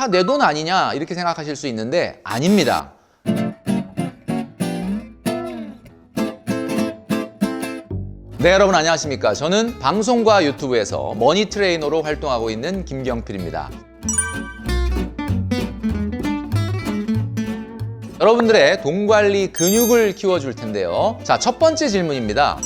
다 내 돈 아니냐 이렇게 생각하실 수 있는데 아닙니다. 네, 여러분 안녕하십니까. 저는 방송과 유튜브에서 머니 트레이너로 활동하고 있는 김경필입니다. 여러분들의 돈 관리 근육을 키워줄 텐데요. 자, 첫 번째 질문입니다.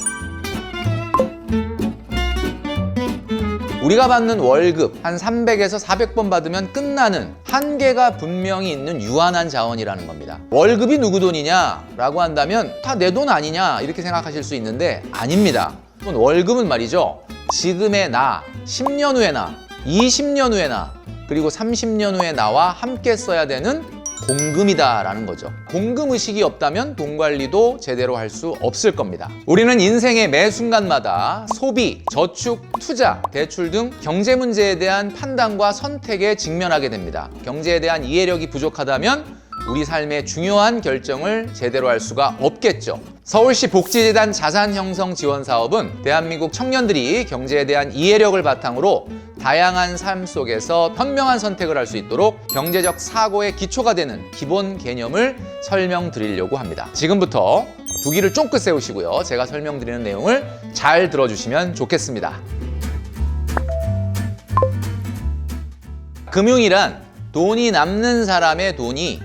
우리가 받는 월급 한 300에서 400번 받으면 끝나는 한계가 분명히 있는 유한한 자원이라는 겁니다. 월급이 누구 돈이냐 라고 한다면 다 내 돈 아니냐 이렇게 생각하실 수 있는데 아닙니다. 월급은 말이죠. 지금의 나, 10년 후의 나, 20년 후의 나, 그리고 30년 후의 나와 함께 써야 되는 공금이다라는 거죠. 공금 의식이 없다면 돈 관리도 제대로 할 수 없을 겁니다. 우리는 인생의 매 순간마다 소비, 저축, 투자, 대출 등 경제 문제에 대한 판단과 선택에 직면하게 됩니다. 경제에 대한 이해력이 부족하다면 우리 삶의 중요한 결정을 제대로 할 수가 없겠죠. 서울시 복지재단 자산형성지원사업은 대한민국 청년들이 경제에 대한 이해력을 바탕으로 다양한 삶 속에서 현명한 선택을 할 수 있도록 경제적 사고의 기초가 되는 기본 개념을 설명드리려고 합니다. 지금부터 두 귀를 쫑긋 세우시고요. 제가 설명드리는 내용을 잘 들어주시면 좋겠습니다. 금융이란 돈이 남는 사람의 돈이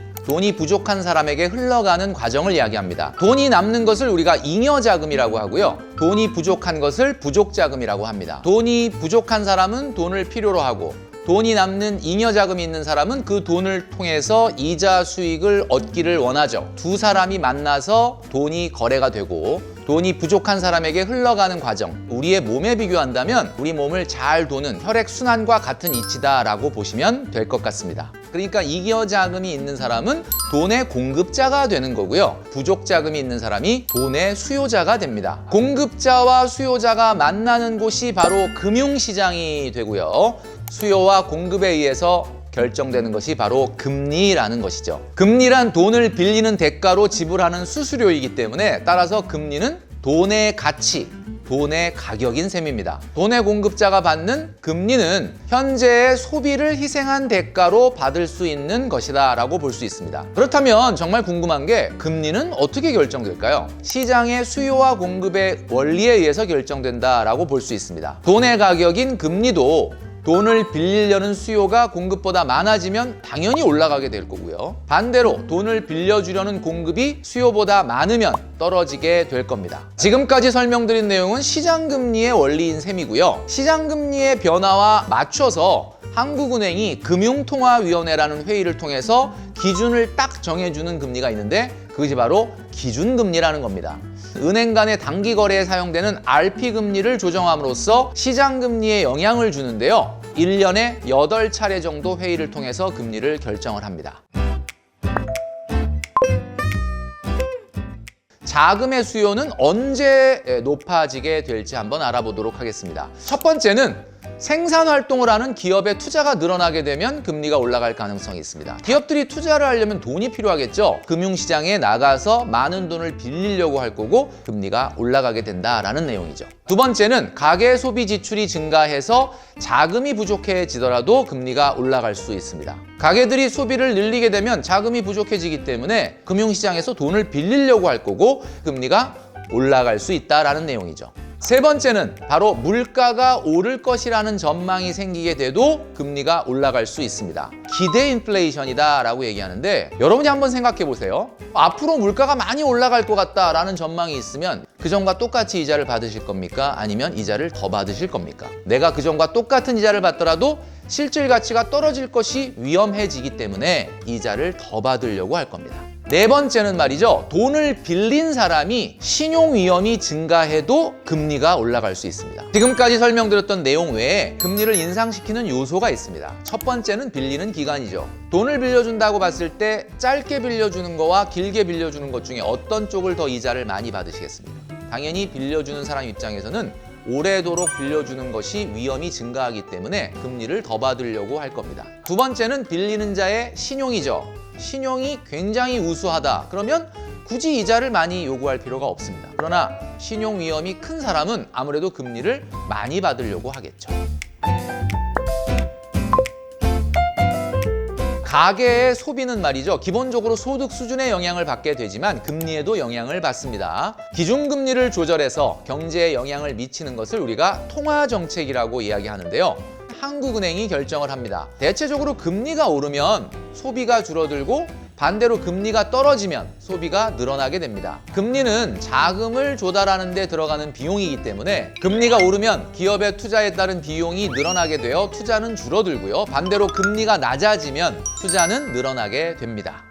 부족한 사람에게 흘러가는 과정을 이야기합니다. 돈이 남는 것을 우리가 잉여자금이라고 하고요. 돈이 부족한 것을 부족자금이라고 합니다. 돈이 부족한 사람은 돈을 필요로 하고 돈이 남는 잉여자금이 있는 사람은 그 돈을 통해서 이자 수익을 얻기를 원하죠. 두 사람이 만나서 돈이 거래가 되고 돈이 부족한 사람에게 흘러가는 과정, 우리의 몸에 비교한다면 우리 몸을 잘 도는 혈액순환과 같은 이치다라고 보시면 될 것 같습니다. 그러니까 잉여자금이 있는 사람은 돈의 공급자가 되는 거고요. 부족자금이 있는 사람이 돈의 수요자가 됩니다. 공급자와 수요자가 만나는 곳이 바로 금융시장이 되고요. 수요와 공급에 의해서 결정되는 것이 바로 금리라는 것이죠. 금리란 돈을 빌리는 대가로 지불하는 수수료이기 때문에 따라서 금리는 돈의 가치, 돈의 가격인 셈입니다. 돈의 공급자가 받는 금리는 현재의 소비를 희생한 대가로 받을 수 있는 것이다 라고 볼 수 있습니다. 그렇다면 정말 궁금한 게 금리는 어떻게 결정될까요? 시장의 수요와 공급의 원리에 의해서 결정된다라고 볼 수 있습니다. 돈의 가격인 금리도 돈을 빌리려는 수요가 공급보다 많아지면 당연히 올라가게 될 거고요. 반대로 돈을 빌려주려는 공급이 수요보다 많으면 떨어지게 될 겁니다. 지금까지 설명드린 내용은 시장금리의 원리인 셈이고요. 시장금리의 변화와 맞춰서 한국은행이 금융통화위원회라는 회의를 통해서 기준을 딱 정해주는 금리가 있는데 그것이 바로 기준금리라는 겁니다. 은행 간의 단기 거래에 사용되는 RP금리를 조정함으로써 시장금리에 영향을 주는데요. 1년에 8차례 정도 회의를 통해서 금리를 결정을 합니다. 자금의 수요는 언제 높아지게 될지 한번 알아보도록 하겠습니다. 첫 번째는 생산활동을 하는 기업의 투자가 늘어나게 되면 금리가 올라갈 가능성이 있습니다. 기업들이 투자를 하려면 돈이 필요하겠죠. 금융시장에 나가서 많은 돈을 빌리려고 할 거고 금리가 올라가게 된다라는 내용이죠. 두 번째는 가계 소비 지출이 증가해서 자금이 부족해지더라도 금리가 올라갈 수 있습니다. 가계들이 소비를 늘리게 되면 자금이 부족해지기 때문에 금융시장에서 돈을 빌리려고 할 거고 금리가 올라갈 수 있다라는 내용이죠. 세 번째는 바로 물가가 오를 것이라는 전망이 생기게 돼도 금리가 올라갈 수 있습니다. 기대 인플레이션이다 라고 얘기하는데 여러분이 한번 생각해 보세요. 앞으로 물가가 많이 올라갈 것 같다라는 전망이 있으면 그전과 똑같이 이자를 받으실 겁니까? 아니면 이자를 더 받으실 겁니까? 내가 그전과 똑같은 이자를 받더라도 실질 가치가 떨어질 것이 위험해지기 때문에 이자를 더 받으려고 할 겁니다. 네 번째는 말이죠. 돈을 빌린 사람이 신용 위험이 증가해도 금리가 올라갈 수 있습니다. 지금까지 설명드렸던 내용 외에 금리를 인상시키는 요소가 있습니다. 첫 번째는 빌리는 기간이죠. 돈을 빌려준다고 봤을 때 짧게 빌려주는 거와 길게 빌려주는 것 중에 어떤 쪽을 더 이자를 많이 받으시겠습니까? 당연히 빌려주는 사람 입장에서는 오래도록 빌려주는 것이 위험이 증가하기 때문에 금리를 더 받으려고 할 겁니다. 두 번째는 빌리는 자의 신용이죠. 신용이 굉장히 우수하다. 그러면 굳이 이자를 많이 요구할 필요가 없습니다. 그러나 신용 위험이 큰 사람은 아무래도 금리를 많이 받으려고 하겠죠. 가계의 소비는 말이죠. 기본적으로 소득 수준에 영향을 받게 되지만 금리에도 영향을 받습니다. 기준금리를 조절해서 경제에 영향을 미치는 것을 우리가 통화정책이라고 이야기하는데요. 한국은행이 결정을 합니다. 대체적으로 금리가 오르면 소비가 줄어들고 반대로 금리가 떨어지면 소비가 늘어나게 됩니다. 금리는 자금을 조달하는 데 들어가는 비용이기 때문에 금리가 오르면 기업의 투자에 따른 비용이 늘어나게 되어 투자는 줄어들고요. 반대로 금리가 낮아지면 투자는 늘어나게 됩니다.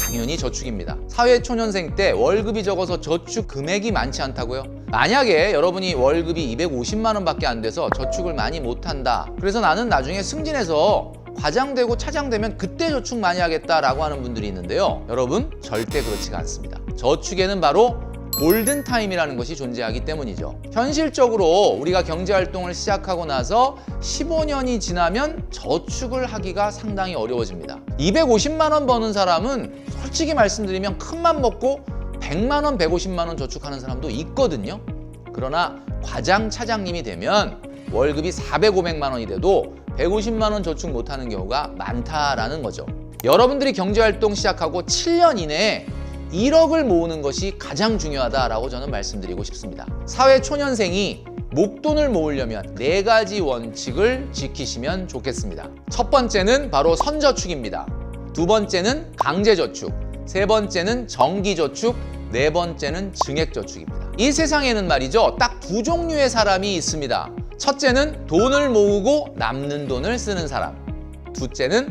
당연히 저축입니다. 사회초년생 때 월급이 적어서 저축 금액이 많지 않다고요? 만약에 여러분이 월급이 250만 원밖에 안 돼서 저축을 많이 못한다. 그래서 나는 나중에 승진해서 과장되고 차장되면 그때 저축 많이 하겠다라고 하는 분들이 있는데요. 여러분, 절대 그렇지가 않습니다. 저축에는 바로 골든타임이라는 것이 존재하기 때문이죠. 현실적으로 우리가 경제활동을 시작하고 나서 15년이 지나면 저축을 하기가 상당히 어려워집니다. 250만 원 버는 사람은 솔직히 말씀드리면 큰맘 먹고 100만 원, 150만 원 저축하는 사람도 있거든요. 그러나 과장, 차장님이 되면 월급이 400, 500만 원이 돼도 150만 원 저축 못하는 경우가 많다라는 거죠. 여러분들이 경제활동 시작하고 7년 이내에 1억을 모으는 것이 가장 중요하다라고 저는 말씀드리고 싶습니다. 사회초년생이 목돈을 모으려면 4가지 원칙을 지키시면 좋겠습니다. 첫 번째는 바로 선저축입니다. 두 번째는 강제저축, 세 번째는 정기저축, 네 번째는 증액저축입니다. 이 세상에는 말이죠, 딱 두 종류의 사람이 있습니다. 첫째는 돈을 모으고 남는 돈을 쓰는 사람, 둘째는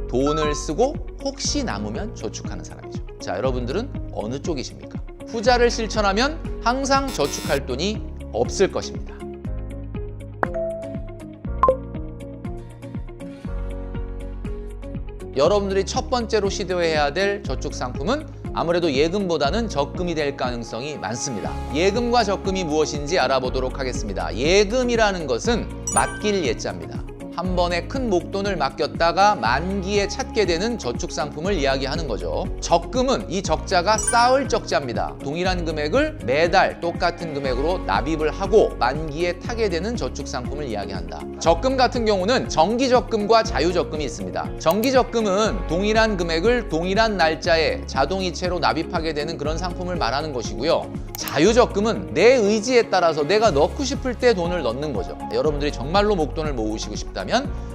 돈을 쓰고 혹시 남으면 저축하는 사람이죠. 자, 여러분들은 어느 쪽이십니까? 후자를 실천하면 항상 저축할 돈이 없을 것입니다. 여러분들이 첫 번째로 시도해야 될 저축 상품은 아무래도 예금보다는 적금이 될 가능성이 많습니다. 예금과 적금이 무엇인지 알아보도록 하겠습니다. 예금이라는 것은 맡길 예자입니다. 한 번에 큰 목돈을 맡겼다가 만기에 찾게 되는 저축 상품을 이야기하는 거죠. 적금은 이 적자가 쌓을 적자입니다. 동일한 금액을 매달 똑같은 금액으로 납입을 하고 만기에 타게 되는 저축 상품을 이야기한다. 적금 같은 경우는 정기적금과 자유적금이 있습니다. 정기적금은 동일한 금액을 동일한 날짜에 자동이체로 납입하게 되는 그런 상품을 말하는 것이고요. 자유적금은 내 의지에 따라서 내가 넣고 싶을 때 돈을 넣는 거죠. 여러분들이 정말로 목돈을 모으시고 싶다면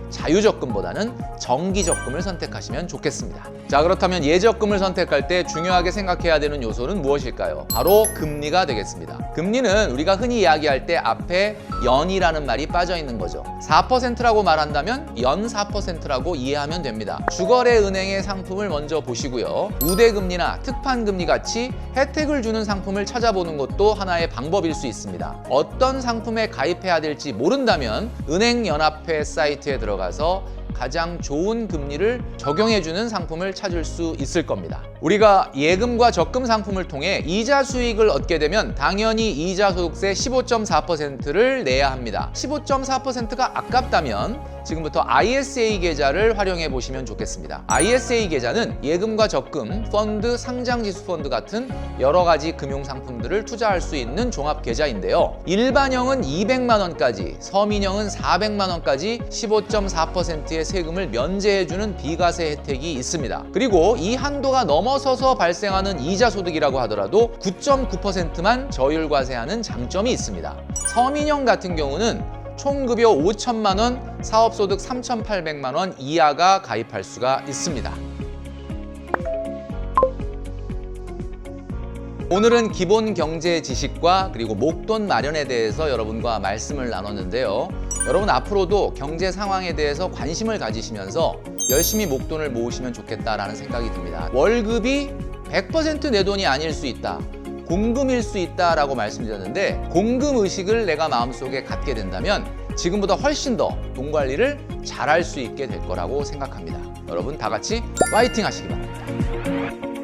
자유적금보다는 정기적금을 선택하시면 좋겠습니다. 자, 그렇다면 예적금을 선택할 때 중요하게 생각해야 되는 요소는 무엇일까요? 바로 금리가 되겠습니다. 금리는 우리가 흔히 이야기할 때 앞에 연이라는 말이 빠져 있는 거죠. 4%라고 말한다면 연 4%라고 이해하면 됩니다. 주거래 은행의 상품을 먼저 보시고요. 우대금리나 특판금리 같이 혜택을 주는 상품을 찾아보는 것도 하나의 방법일 수 있습니다. 어떤 상품에 가입해야 될지 모른다면 은행연합회 사이트에 들어가서 가장 좋은 금리를 적용해주는 상품을 찾을 수 있을 겁니다. 우리가 예금과 적금 상품을 통해 이자 수익을 얻게 되면 당연히 이자 소득세 15.4%를 내야 합니다. 15.4%가 아깝다면 지금부터 ISA 계좌를 활용해 보시면 좋겠습니다. ISA 계좌는 예금과 적금, 펀드, 상장지수 펀드 같은 여러 가지 금융 상품들을 투자할 수 있는 종합 계좌인데요. 일반형은 200만 원까지, 서민형은 400만 원까지 15.4%의 세금을 면제해주는 비과세 혜택이 있습니다. 그리고 이 한도가 넘어서서 발생하는 이자 소득이라고 하더라도 9.9%만 저율과세하는 장점이 있습니다. 서민형 같은 경우는 총급여 5천만 원, 사업소득 3,800만 원 이하가 가입할 수가 있습니다. 오늘은 기본 경제 지식과 그리고 목돈 마련에 대해서 여러분과 말씀을 나눴는데요. 여러분 앞으로도 경제 상황에 대해서 관심을 가지시면서 열심히 목돈을 모으시면 좋겠다라는 생각이 듭니다. 월급이 100% 내 돈이 아닐 수 있다. 공금일 수 있다라고 말씀드렸는데 공금 의식을 내가 마음속에 갖게 된다면 지금보다 훨씬 더 돈 관리를 잘할 수 있게 될 거라고 생각합니다. 여러분 다 같이 파이팅 하시기 바랍니다.